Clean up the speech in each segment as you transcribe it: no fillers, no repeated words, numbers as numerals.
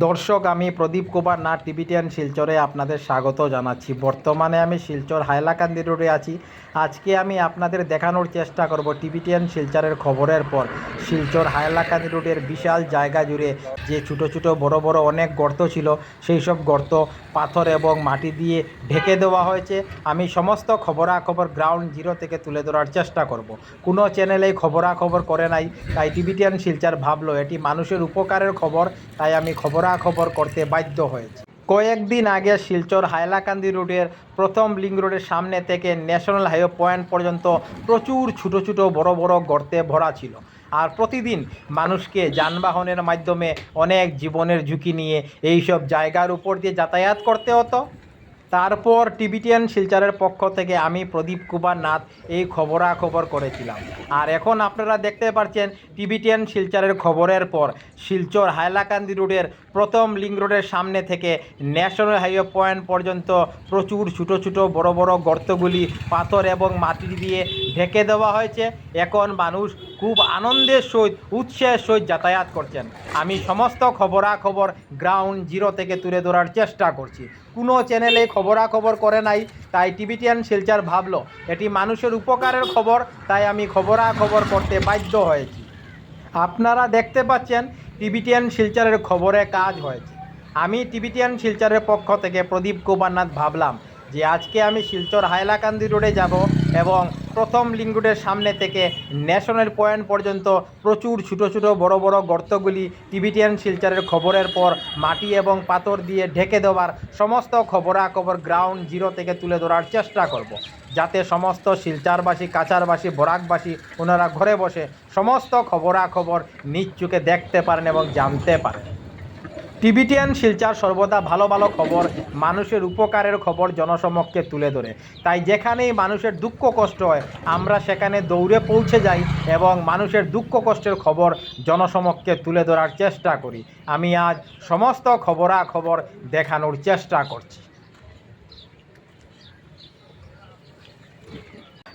দর্শক, আমি প্রদীপ কুমার নাথ টিবিটিয়ান শিলচরে আপনাদের স্বাগত জানাচ্ছি। বর্তমানে আমি শিলচর হাইলাকান্দি রোডে আছি। আজকে আমি আপনাদের দেখানোর চেষ্টা করব টিবিটিয়ান শিলচরের খবরের পর শিলচর হাইলাকান্দি রোডের বিশাল জায়গা জুড়ে যে ছোটো ছোটো বড় বড় অনেক গর্ত ছিল, সেই সব গর্ত পাথর এবং মাটি দিয়ে ঢেকে দেওয়া হয়েছে। আমি সমস্ত খবরাখবর গ্রাউন্ড জিরো থেকে তুলে ধরার চেষ্টা করব। কোনো চ্যানেলেই খবরাখবর করে নাই, তাই টিবিটিয়ান শিলচর ভাবলো এটি মানুষের উপকারের খবর, তাই আমি খবরাখবর করতে বাধ্য হয়েছি। কয়েকদিন আগে শিলচর হাইলাকান্দি রোডের প্রথম লিঙ্ক রোডের সামনে থেকে ন্যাশনাল হাইওয়ে পয়েন্ট পর্যন্ত প্রচুর ছোটো ছোটো বড় বড় গর্তে ভরা ছিল। আর প্রতিদিন মানুষকে যানবাহনের মাধ্যমে অনেক জীবনের ঝুঁকি নিয়ে এই সব জায়গার উপর দিয়ে যাতায়াত করতে হতো। তারপর টিবিটিয়ান শিলচরের পক্ষ থেকে আমি প্রদীপ কুমার নাথ এই খবরাখবর করেছিলাম। আর এখন আপনারা দেখতে পাচ্ছেন টিবিটিয়ান শিলচরের খবরের পর শিলচর হাইলাকান্দি রোডের প্রথম লিঙ্ক রোডের সামনে থেকে ন্যাশনাল হাইওয়ে পয়েন্ট পর্যন্ত প্রচুর ছোটো ছোটো বড় বড় গর্তগুলি পাথর এবং মাটি দিয়ে ঢেকে দেওয়া হয়েছে। এখন মানুষ খুব আনন্দের সহিত উৎসাহের সহিত যাতায়াত করছেন। আমি সমস্ত খবরাখবর গ্রাউন্ড জিরো থেকে তুলে ধরার চেষ্টা করছি। কোনো চ্যানেলে খবরাখবর করে নাই, তাই টিবিটিয়ান শিলচর ভাবলো এটি মানুষের উপকারের খবর, তাই আমি খবরাখবর করতে বাধ্য হয়েছি। আপনারা দেখতে পাচ্ছেন টিবিটিয়ান শিলচরের খবরে কাজ হয়েছে। আমি টিবিটিয়ান শিলচরের পক্ষ থেকে প্রদীপ কুমার নাথ ভাবলাম যে আজকে আমি শিলচর হাইলাকান্দি রোডে যাব এবং প্রথম লিঙ্ক রোডের সামনে থেকে ন্যাশনাল পয়েন্ট পর্যন্ত প্রচুর ছোটো ছোটো বড় বড় গর্তগুলি টিবিটিয়ান শিলচরের খবরের পর মাটি এবং পাথর দিয়ে ঢেকে দেওয়ার সমস্ত খবরাখবর গ্রাউন্ড জিরো থেকে তুলে ধরার চেষ্টা করব, যাতে সমস্ত শিলচরবাসী, কাছারবাসী, বরাকবাসী ওনারা ঘরে বসে সমস্ত খবরাখবর নিজ চোখে দেখতে পারেন এবং জানতে পারেন। টিবিটিয়ান শিলচর সর্বদা ভালো ভালো খবর, মানুষের উপকারের খবর জনসমক্ষে তুলে ধরে। তাই যেখানেই মানুষের দুঃখ কষ্ট হয় আমরা সেখানে দৌড়ে পৌঁছে যাই এবং মানুষের দুঃখ কষ্টের খবর জনসমক্ষে তুলে ধরার চেষ্টা করি। আমি আজ সমস্ত খবরাখবর দেখানোর চেষ্টা করছি।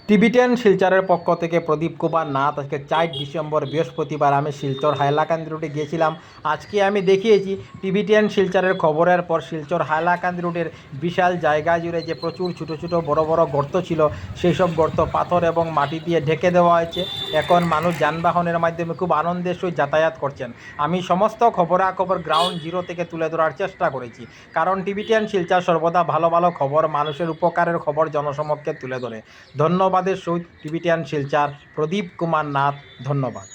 টিবিটিয়ান শিলচরের পক্ষ থেকে প্রদীপ কুমার নাথ। আজকে 4 ডিসেম্বর বৃহস্পতিবার আমি শিলচর হাইলাকান্দি রোডে গিয়েছিলাম। আজকে আমি দেখিয়েছি টিবিটিয়ান শিলচরের খবরের পর শিলচর হাইলাকান্দি রোডের বিশাল জায়গা জুড়ে যে প্রচুর ছোটো ছোটো বড় বড় গর্ত ছিল, সেই সব গর্ত পাথর এবং মাটি দিয়ে ঢেকে দেওয়া হয়েছে। এখন মানুষ যানবাহনের মাধ্যমে খুব আনন্দের সহিত যাতায়াত করছেন। আমি সমস্ত খবরাখবর গ্রাউন্ড জিরো থেকে তুলে ধরার চেষ্টা করেছি, কারণ টিবিটিয়ান শিলচর সর্বদা ভালো ভালো খবর, মানুষের উপকারের খবর জনসমক্ষে তুলে ধরে। ধন্যবাদের সহিত টিবিটিয়ান শিলচর প্রদীপ কুমার নাথ। ধন্যবাদ।